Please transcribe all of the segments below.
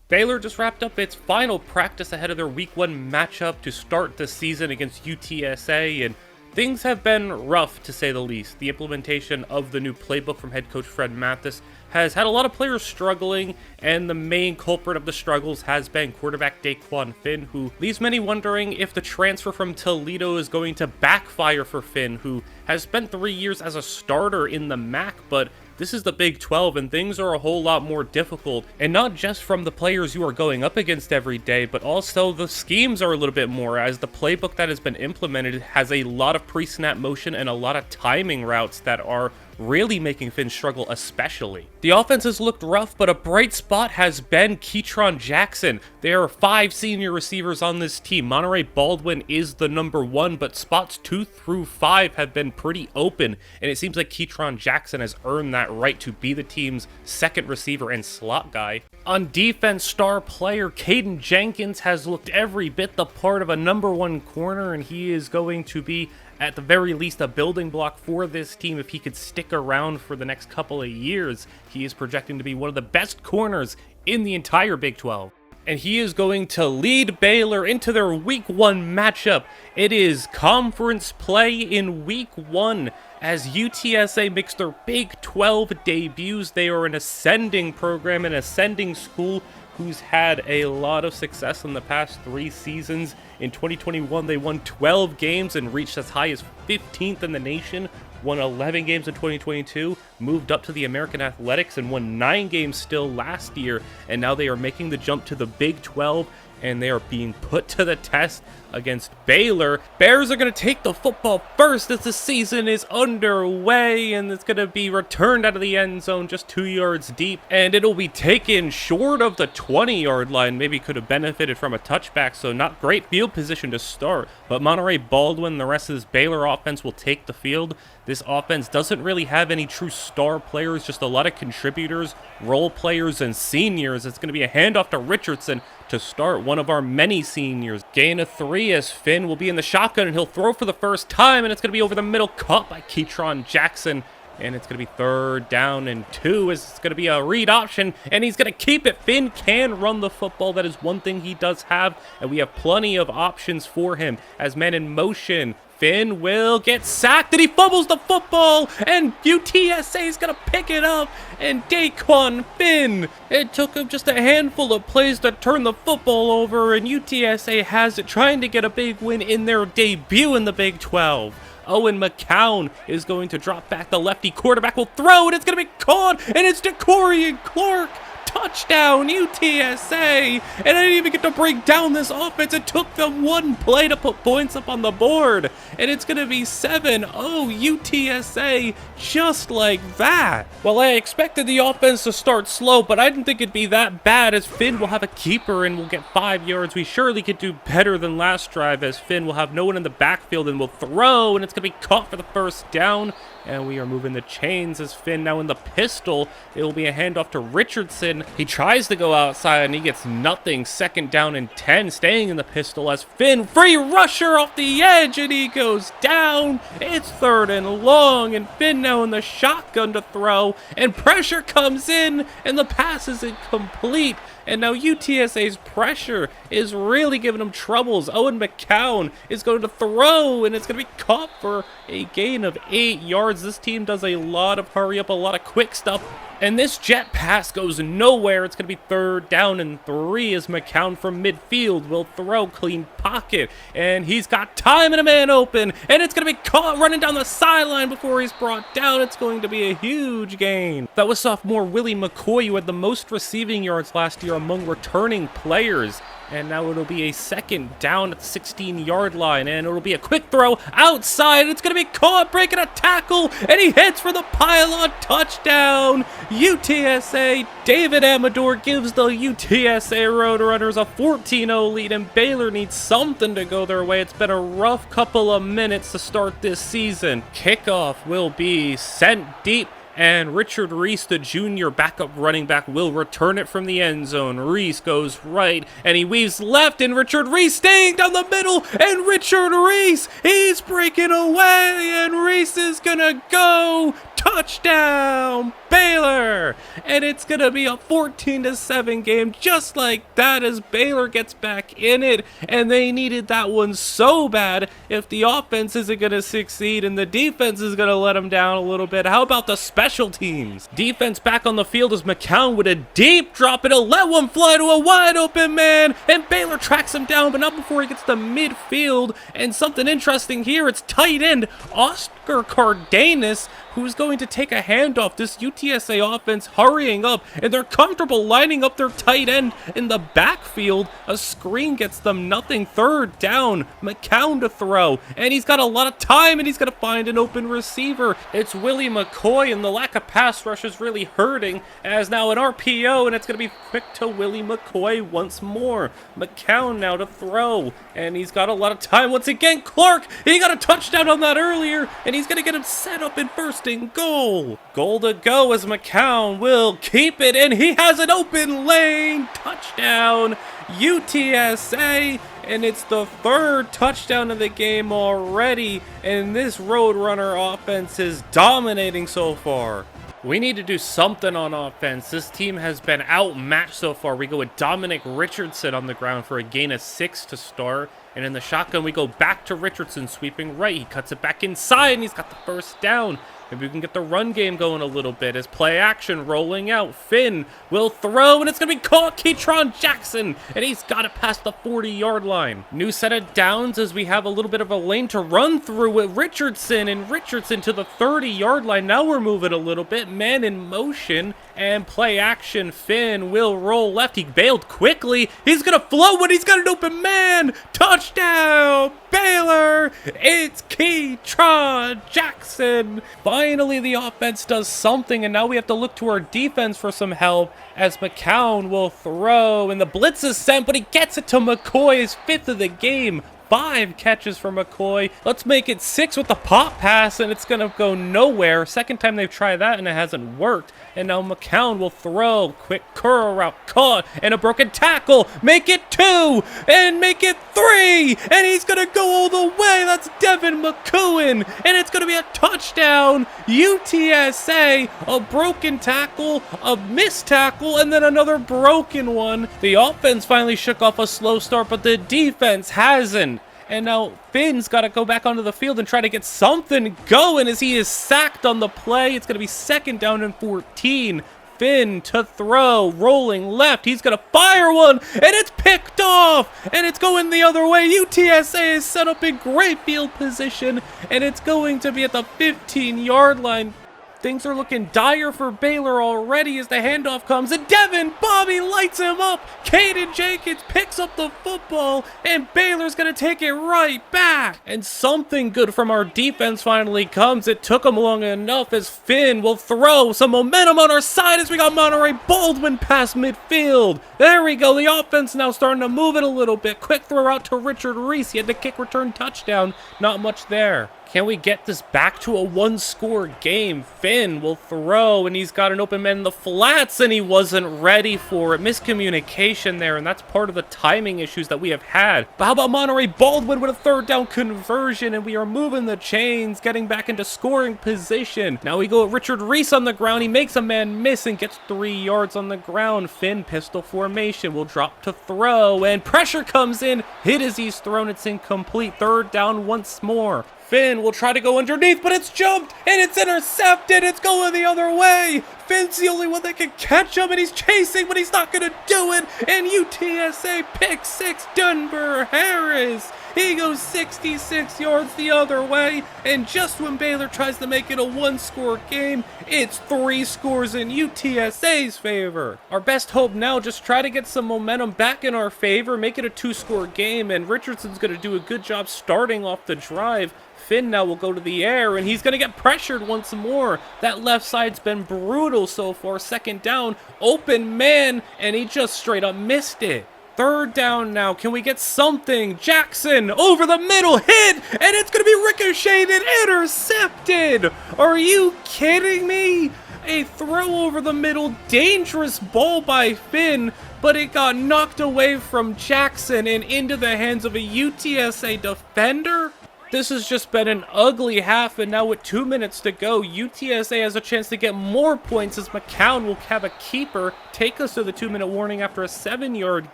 Baylor just wrapped up its final practice ahead of their Week 1 matchup to start the season against UTSA, and things have been rough to say the least. The implementation of the new playbook from head coach Fred Mathis has had a lot of players struggling, and the main culprit of the struggles has been quarterback Daquan Finn, who leaves many wondering if the transfer from Toledo is going to backfire for Finn, who has spent 3 years as a starter in the MAC, but this is the Big 12, and things are a whole lot more difficult, and not just from the players you are going up against every day, but also the schemes are a little bit more, as the playbook that has been implemented has a lot of pre-snap motion and a lot of timing routes that are really making Finn struggle especially. The offense has looked rough, but a bright spot has been Keytron Jackson. There are 5 senior receivers on this team. Monterey Baldwin is the number 1, but spots 2 through 5 have been pretty open, and it seems like Keytron Jackson has earned that right to be the team's second receiver and slot guy. On defense, star player Caden Jenkins has looked every bit the part of a number 1 corner, and he is going to be at the very least a building block for this team if he could stick around for the next couple of years. He is projecting to be one of the best corners in the entire Big 12. And he is going to lead Baylor into their Week 1 matchup. It is conference play in Week 1 as UTSA makes their Big 12 debuts. They are an ascending program, an ascending school who's had a lot of success in the past 3 seasons. In 2021, they won 12 games and reached as high as 15th in the nation, won 11 games in 2022, moved up to the American Athletics and won 9 games still last year, and now they are making the jump to the Big 12, and they are being put to the test against Baylor. Bears are going to take the football first as the season is underway, and it's going to be returned out of the end zone just 2 yards deep, and it'll be taken short of the 20-yard line. Maybe could have benefited from a touchback, so not great field position to start, but Monterey Baldwin and the rest of this Baylor offense will take the field. This offense doesn't really have any true star players, just a lot of contributors, role players, and seniors. It's going to be a handoff to Richardson to start, one of our many seniors. Gain of 3 as Finn will be in the shotgun, and he'll throw for the first time, and it's going to be over the middle, caught by Keytron Jackson, and it's going to be 3rd down and 2 as it's going to be a read option, and he's going to keep it. Finn can run the football. That is one thing he does have, and we have plenty of options for him as man in motion. Finn will get sacked, and he fumbles the football, and UTSA is going to pick it up, and Daquan Finn. It took him just a handful of plays to turn the football over, and UTSA has it, trying to get a big win in their debut in the Big 12. Owen McCown is going to drop back. The lefty quarterback will throw, and it's going to be caught, and it's DeCorian Clark. Touchdown, UTSA! And I didn't even get to break down this offense. It took them 1 play to put points up on the board. And it's going to be 7-0 UTSA just like that. Well, I expected the offense to start slow, but I didn't think it'd be that bad as Finn will have a keeper and will get 5 yards. We surely could do better than last drive as Finn will have no one in the backfield and will throw, and it's going to be caught for the first down. And we are moving the chains as Finn now in the pistol. It will be a handoff to Richardson. He tries to go outside and he gets nothing. 2nd down and 10, staying in the pistol as Finn, free rusher off the edge, and he goes down. It's 3rd and long, and Finn now in the shotgun to throw, and pressure comes in, and the pass is incomplete. And now UTSA's pressure is really giving them troubles. Owen McCown is going to throw, and it's going to be caught for a gain of 8 yards. This team does a lot of hurry up, a lot of quick stuff. And this jet pass goes nowhere. It's going to be 3rd down and 3 as McCown from midfield will throw, clean pocket. And he's got time and a man open. And it's going to be caught running down the sideline before he's brought down. It's going to be a huge gain. That was sophomore Willie McCoy, who had the most receiving yards last year among returning players. And now it'll be a 2nd down at the 16-yard line, and it'll be a quick throw outside. It's going to be caught, breaking a tackle, and he hits for the pylon touchdown. UTSA, David Amador gives the UTSA Roadrunners a 14-0 lead, and Baylor needs something to go their way. It's been a rough couple of minutes to start this season. Kickoff will be sent deep, and Richard Reese, the junior backup running back, will return it from the end zone. Reese goes right, and he weaves left, and Richard Reese staying down the middle, and Richard Reese, he's breaking away, and Reese is gonna go. touchdown, Baylor! And it's going to be a 14-7 game just like that as Baylor gets back in it. And they needed that one so bad. If the offense isn't going to succeed and the defense is going to let them down a little bit, how about the special teams? Defense back on the field as McCown with a deep drop. It'll let one fly to a wide open man. And Baylor tracks him down, but not before he gets to midfield. And something interesting here, it's tight end Oscar Cardenas who's going to take a handoff. This UTSA offense hurrying up, and they're comfortable lining up their tight end in the backfield. A screen gets them nothing. Third down, McCown to throw, and he's got a lot of time, and he's going to find an open receiver. It's Willie McCoy, and the lack of pass rush is really hurting, as now an RPO, and it's going to be quick to Willie McCoy once more. McCown now to throw, and he's got a lot of time. Once again, Clark, he got a touchdown on that earlier, and he's going to get him set up in first and goal. Goal to go as McCown will keep it, and he has an open lane. Touchdown, UTSA, and it's the third touchdown of the game already, and this Roadrunner offense is dominating so far. We need to do something on offense. This team has been outmatched so far. We go with Dominic Richardson on the ground for a gain of 6 to start. And in the shotgun, we go back to Richardson sweeping right. He cuts it back inside, and he's got the first down. Maybe we can get the run game going a little bit as play action rolling out. Finn will throw, and it's going to be caught. Keytron Jackson, and he's got it past the 40-yard line. New set of downs as we have a little bit of a lane to run through with Richardson, and Richardson to the 30-yard line. Now we're moving a little bit. Man in motion, and play action. Finn will roll left. He bailed quickly. He's going to float when he's got an open man. Touchdown, Baylor! It's Keytron Jackson. Finally, the offense does something, and now we have to look to our defense for some help as McCown will throw, and the blitz is sent, but he gets it to McCoy, his 5th of the game. 5 catches for McCoy. Let's make it 6 with the pop pass, and it's going to go nowhere. Second time they've tried that, and it hasn't worked. And now McCown will throw. Quick curl route caught, and a broken tackle. Make it 2, and make it 3, and he's going to go all the way. That's Devin McCowan, and it's going to be a touchdown. UTSA, a broken tackle, a missed tackle, and then another broken one. The offense finally shook off a slow start, but the defense hasn't. And now Finn's got to go back onto the field and try to get something going as he is sacked on the play. It's going to be 2nd down and 14. Finn to throw, rolling left. He's going to fire one, and it's picked off, and it's going the other way. UTSA is set up in great field position, and it's going to be at the 15-yard line. Things are looking dire for Baylor already as the handoff comes, and Devin Bobby lights him up. Caden Jenkins picks up the football, and Baylor's going to take it right back. And something good from our defense finally comes. It took them long enough as Finn will throw. Some momentum on our side as we got Monterey Baldwin past midfield. There we go. The offense now starting to move it a little bit. Quick throw out to Richard Reese. He had the kick return touchdown. Not much there. Can we get this back to a 1-score game? Finn will throw, and he's got an open man in the flats, and he wasn't ready for it. Miscommunication there, and that's part of the timing issues that we have had. But how about Monterey Baldwin with a 3rd down conversion, and we are moving the chains, getting back into scoring position. Now we go with Richard Reese on the ground. He makes a man miss and gets 3 yards on the ground. Finn pistol formation will drop to throw, and pressure comes in. Hit as he's thrown. It's incomplete. 3rd down once more. Finn will try to go underneath, but it's jumped, and it's intercepted. It's going the other way. Finn's the only one that can catch him, and he's chasing, but he's not going to do it. And UTSA pick 6, Denver Harris. He goes 66 yards the other way, and just when Baylor tries to make it a 1-score game, it's 3 scores in UTSA's favor. Our best hope now, just try to get some momentum back in our favor, make it a 2-score game, and Richardson's going to do a good job starting off the drive. Finn now will go to the air, and he's going to get pressured once more. That left side's been brutal so far. 2nd down, open man, and he just straight up missed it. 3rd down now. Can we get something? Jackson over the middle, hit, and it's going to be ricocheted and intercepted. Are you kidding me? A throw over the middle, dangerous ball by Finn, but it got knocked away from Jackson and into the hands of a UTSA defender. This has just been an ugly half, and now with 2 minutes to go, UTSA has a chance to get more points as McCown will have a keeper take us to the 2-minute warning after a 7-yard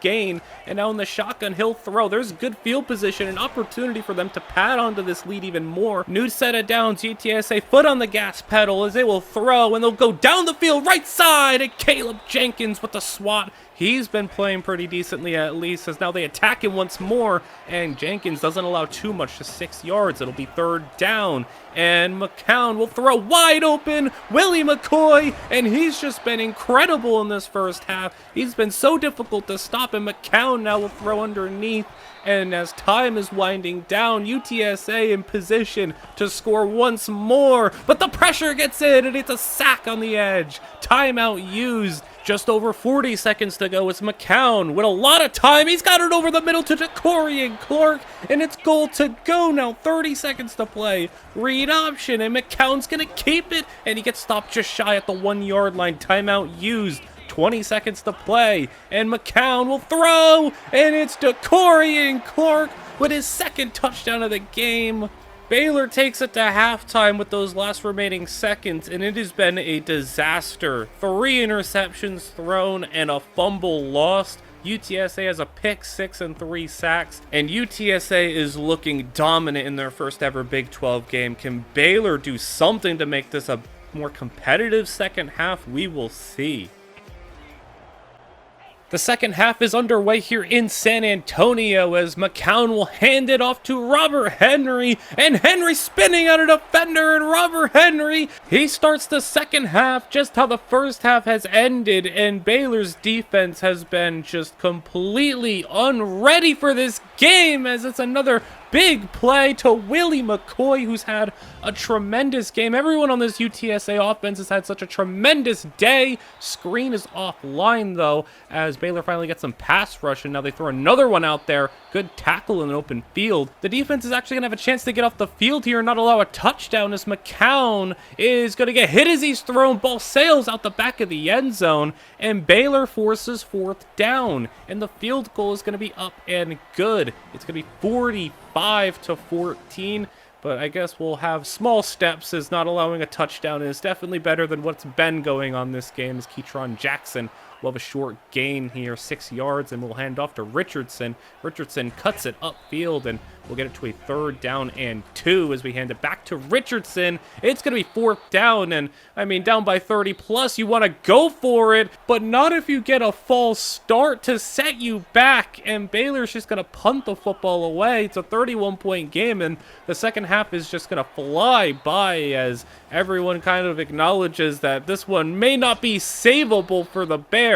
gain, and now in the shotgun he'll throw. There's good field position, an opportunity for them to pad onto this lead even more. New set of downs, UTSA foot on the gas pedal as they will throw, and they'll go down the field right side, and Caleb Jenkins with the swat. He's been playing pretty decently at least, as now they attack him once more, and Jenkins doesn't allow too much to 6 yards. It'll be 3rd down, and McCown will throw wide open, Willie McCoy, and he's just been incredible in this first half. He's been so difficult to stop, and McCown now will throw underneath, and as time is winding down, UTSA in position to score once more, but the pressure gets in, and it's a sack on the edge. Timeout used. Just over 40 seconds to go. It's McCown with a lot of time. He's got it over the middle to Ja'Cory Clark, and it's goal to go now. 30 seconds to play. Read option, and McCown's going to keep it, and he gets stopped just shy at the 1-yard line. Timeout used. 20 seconds to play, and McCown will throw, and it's Ja'Cory Clark with his 2nd touchdown of the game. Baylor takes it to halftime with those last remaining seconds, and it has been a disaster. 3 interceptions thrown and a fumble lost. UTSA has a pick 6 and 3 sacks, and UTSA is looking dominant in their first ever Big 12 game. Can Baylor do something to make this a more competitive second half? We will see. The second half is underway here in San Antonio as McCown will hand it off to Robert Henry, and Henry spinning out a defender, and Robert Henry, he starts the second half just how the first half has ended, and Baylor's defense has been just completely unready for this game as it's another big play to Willie McCoy, who's had a tremendous game. Everyone on this UTSA offense has had such a tremendous day. Screen is offline, though, as Baylor finally gets some pass rush, and now they throw another one out there. Good tackle in an open field. The defense is actually going to have a chance to get off the field here and not allow a touchdown, as McCown is going to get hit as he's thrown. Ball sails out the back of the end zone, and Baylor forces 4th down, and the field goal is going to be up and good. It's going to be 45-14, but I guess we'll have small steps as not allowing a touchdown is definitely better than what's been going on this game, as Ketron Jackson will have a short gain here, 6 yards, and we'll hand off to Richardson. Richardson cuts it upfield, and we'll get it to a 3rd down and 2 as we hand it back to Richardson. It's going to be 4th down, and I mean, down by 30 plus, you want to go for it, but not if you get a false start to set you back, and Baylor's just going to punt the football away. It's a 31-point game, and the second half is just going to fly by as everyone kind of acknowledges that this one may not be savable for the Bears.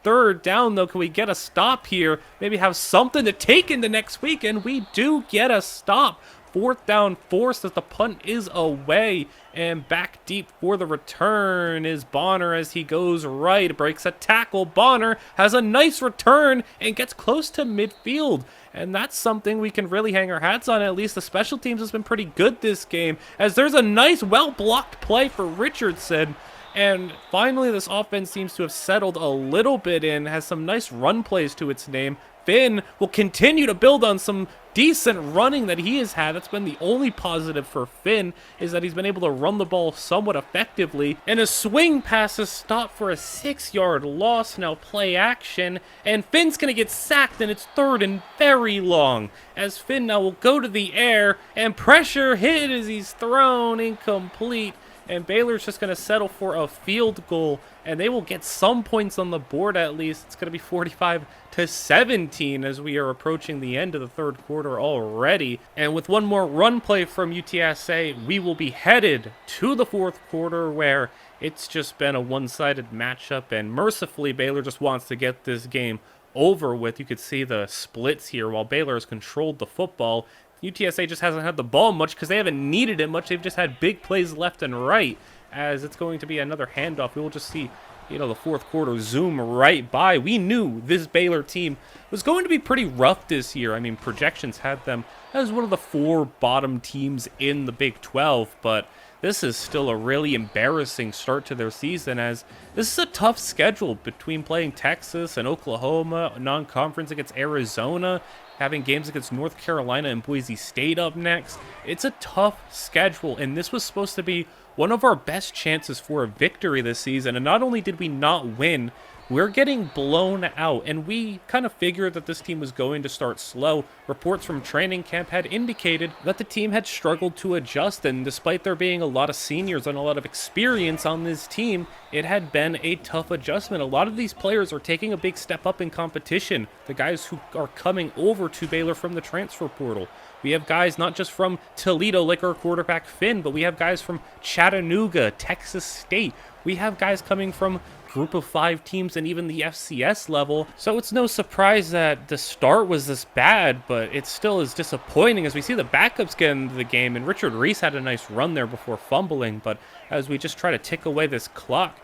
3rd down, though. Can we get a stop here? Maybe have something to take into next week, and we do get a stop. 4th down forced as the punt is away, and back deep for the return is Bonner as he goes right, breaks a tackle. Bonner has a nice return and gets close to midfield, and that's something we can really hang our hats on. At least the special teams has been pretty good this game, as there's a nice well-blocked play for Richardson. And finally, this offense seems to have settled a little bit in, has some nice run plays to its name. Finn will continue to build on some decent running that he has had. That's been the only positive for Finn, is that he's been able to run the ball somewhat effectively. And a swing pass is stopped for a 6-yard loss. Now play action, and Finn's going to get sacked, and it's 3rd and very long, as Finn now will go to the air, and pressure hit as he's thrown, incomplete. And Baylor's just going to settle for a field goal, and they will get some points on the board at least. It's going to be 45-17 as we are approaching the end of the 3rd quarter already. And with one more run play from UTSA, we will be headed to the 4th quarter, where it's just been a one-sided matchup, and mercifully Baylor just wants to get this game over with. You could see the splits here while Baylor has controlled the football. UTSA just hasn't had the ball much because they haven't needed it much. They've just had big plays left and right, as it's going to be another handoff. We will just see, the 4th quarter zoom right by. We knew this Baylor team was going to be pretty rough this year. I mean, projections had them as one of the 4 bottom teams in the Big 12, but this is still a really embarrassing start to their season, as this is a tough schedule between playing Texas and Oklahoma, non-conference against Arizona, having games against North Carolina and Boise State up next. It's a tough schedule, and this was supposed to be one of our best chances for a victory this season. And not only did we not win, we're getting blown out, and we kind of figured that this team was going to start slow. Reports from training camp had indicated that the team had struggled to adjust, and despite there being a lot of seniors and a lot of experience on this team, it had been a tough adjustment. A lot of these players are taking a big step up in competition, the guys who are coming over to Baylor from the transfer portal. We have guys not just from Toledo like our quarterback Finn, but we have guys from Chattanooga, Texas State. We have guys coming from Group of 5 teams and even the FCS level. So it's no surprise that the start was this bad, but it still is disappointing as we see the backups get into the game. And Richard Reese had a nice run there before fumbling, but as we just try to tick away this clock,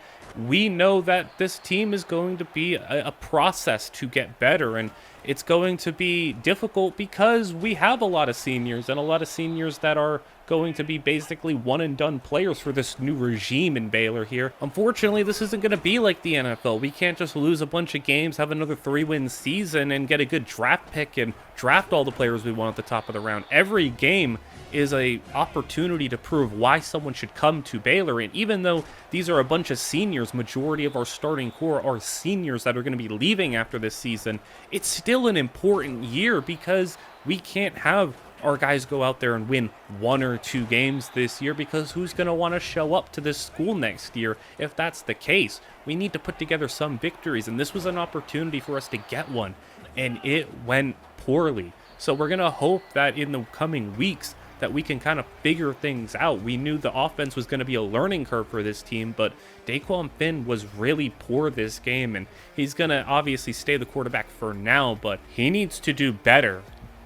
we know that this team is going to be a process to get better, and it's going to be difficult because we have a lot of seniors and a lot of seniors that are going to be basically one-and-done players for this new regime in Baylor here. Unfortunately, this isn't going to be like the NFL. We can't just lose a bunch of games, have another 3-win season, and get a good draft pick and draft all the players we want at the top of the round. Every game is a opportunity to prove why someone should come to Baylor, and even though these are a bunch of seniors, majority of our starting core are seniors that are going to be leaving after this season, it's still an important year because we can't have our guys go out there and win 1 or 2 games this year, because who's going to want to show up to this school next year if that's the case? We need to put together some victories, and this was an opportunity for us to get one, and it went poorly. So we're going to hope that in the coming weeks that we can kind of figure things out. We knew the offense was going to be a learning curve for this team, but Daquan Finn was really poor this game, and he's going to obviously stay the quarterback for now, but he needs to do better.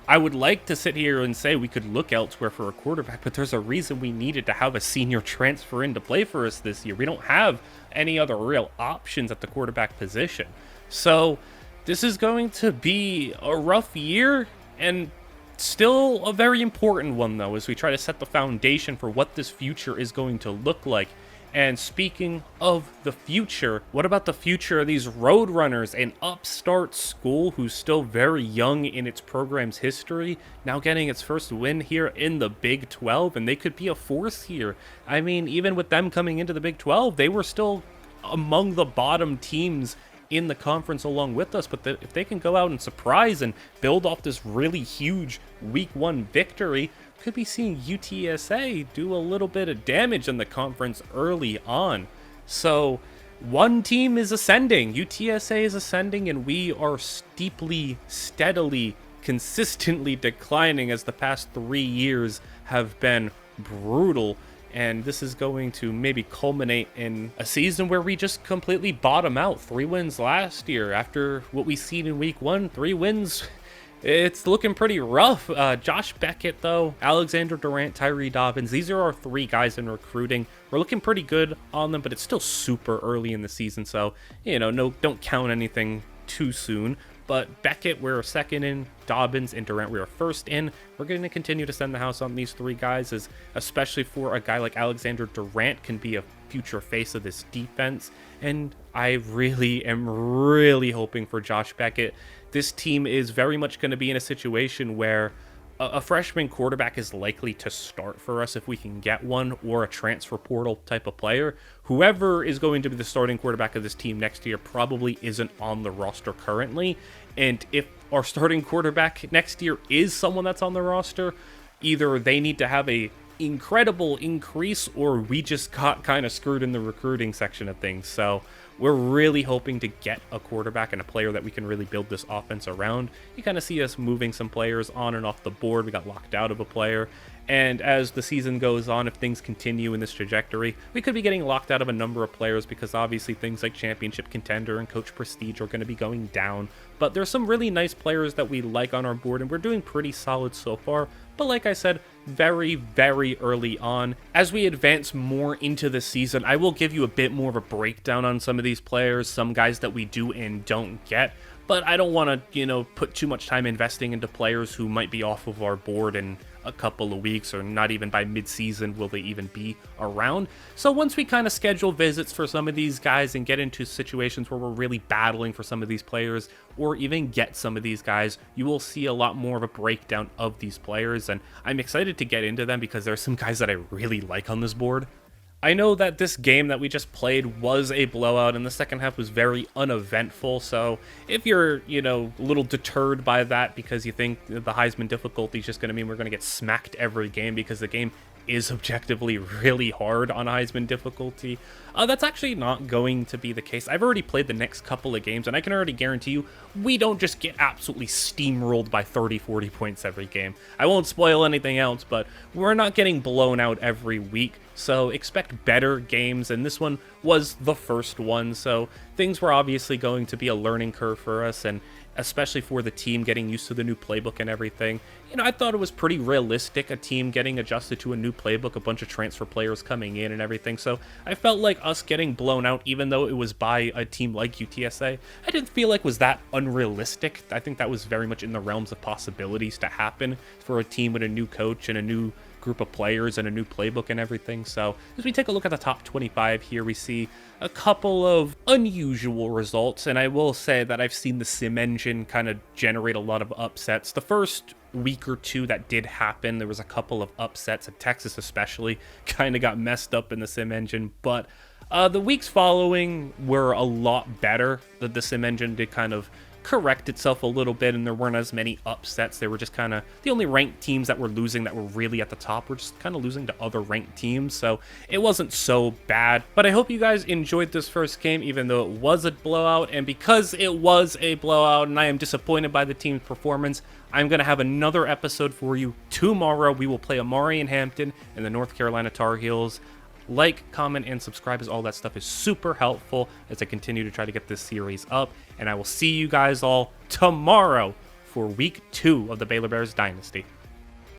I would like to sit here and say we could look elsewhere for a quarterback, but there's a reason we needed to have a senior transfer in to play for us this year. We don't have any other real options at the quarterback position. So this is going to be a rough year, and still a very important one, though, as we try to set the foundation for what this future is going to look like. And speaking of the future, what about the future of these Roadrunners, an upstart school who's still very young in its program's history, now getting its first win here in the Big 12, and they could be a force here. I mean, even with them coming into the Big 12, they were still among the bottom teams in the conference along with us, but if they can go out and surprise and build off this really huge Week 1 victory, could be seeing UTSA do a little bit of damage in the conference early on. So one team is ascending, UTSA is ascending, and we are steeply, steadily, consistently declining as the past 3 years have been brutal. And this is going to maybe culminate in a season where we just completely bottom out. 3 wins last year. After what we've seen in Week 1, 3 wins, it's looking pretty rough. Josh Beckett, though, Alexander Durant, Tyree Dobbins, these are our 3 guys in recruiting. We're looking pretty good on them, but it's still super early in the season, so, don't count anything too soon. But Beckett, we're second in. Dobbins and Durant, we are first in. We're going to continue to send the house on these 3 guys, as especially for a guy like Alexander Durant can be a future face of this defense. And I really am hoping for Josh Beckett. This team is very much going to be in a situation where a freshman quarterback is likely to start for us if we can get one, or a transfer portal type of player. Whoever is going to be the starting quarterback of this team next year probably isn't on the roster currently. And if our starting quarterback next year is someone that's on the roster, either they need to have a incredible increase, or we just got kind of screwed in the recruiting section of things. So we're really hoping to get a quarterback and a player that we can really build this offense around. You kind of see us moving some players on and off the board. We got locked out of a player. And as the season goes on, if things continue in this trajectory, we could be getting locked out of a number of players, because obviously things like championship contender and coach prestige are going to be going down. But there's some really nice players that we like on our board, and we're doing pretty solid so far. But like I said, very, very early on. As we advance more into the season, I will give you a bit more of a breakdown on some of these players, some guys that we do and don't get. but I don't want to, put too much time investing into players who might be off of our board in a couple of weeks, or not even by mid-season will they even be around. So once we kind of schedule visits for some of these guys and get into situations where we're really battling for some of these players, or even get some of these guys, you will see a lot more of a breakdown of these players, and I'm excited to get into them because there are some guys that I really like on this board. I know that this game that we just played was a blowout, and the second half was very uneventful, so if you're, a little deterred by that because you think the Heisman difficulty is just going to mean we're going to get smacked every game because the game is objectively really hard on Heisman difficulty, that's actually not going to be the case. I've already played the next couple of games, and I can already guarantee you, we don't just get absolutely steamrolled by 30-40 points every game. I won't spoil anything else, but we're not getting blown out every week, so expect better games, and this one was the first one, so things were obviously going to be a learning curve for us, and especially for the team getting used to the new playbook and everything. I thought it was pretty realistic, a team getting adjusted to a new playbook, a bunch of transfer players coming in and everything, so I felt like us getting blown out, even though it was by a team like UTSA, I didn't feel like was that unrealistic. I think that was very much in the realms of possibilities to happen for a team with a new coach and a new group of players and a new playbook and everything. So as we take a look at the top 25 here, we see a couple of unusual results, and I will say that I've seen the sim engine kind of generate a lot of upsets. The first week or two that did happen, there was a couple of upsets, and Texas especially kind of got messed up in the sim engine, but the weeks following were a lot better. The sim engine did kind of correct itself a little bit, and there weren't as many upsets. They were just kind of the only ranked teams that were losing that were really at the top were just kind of losing to other ranked teams, so it wasn't so bad. But I hope you guys enjoyed this first game, even though it was a blowout, and because it was a blowout and I am disappointed by the team's performance, I'm going to have another episode for you tomorrow. We will play Amari and Hampton and the North Carolina Tar Heels. Like, comment, and subscribe, as all that stuff is super helpful as I continue to try to get this series up. And I will see you guys all tomorrow for week 2 of the Baylor Bears Dynasty.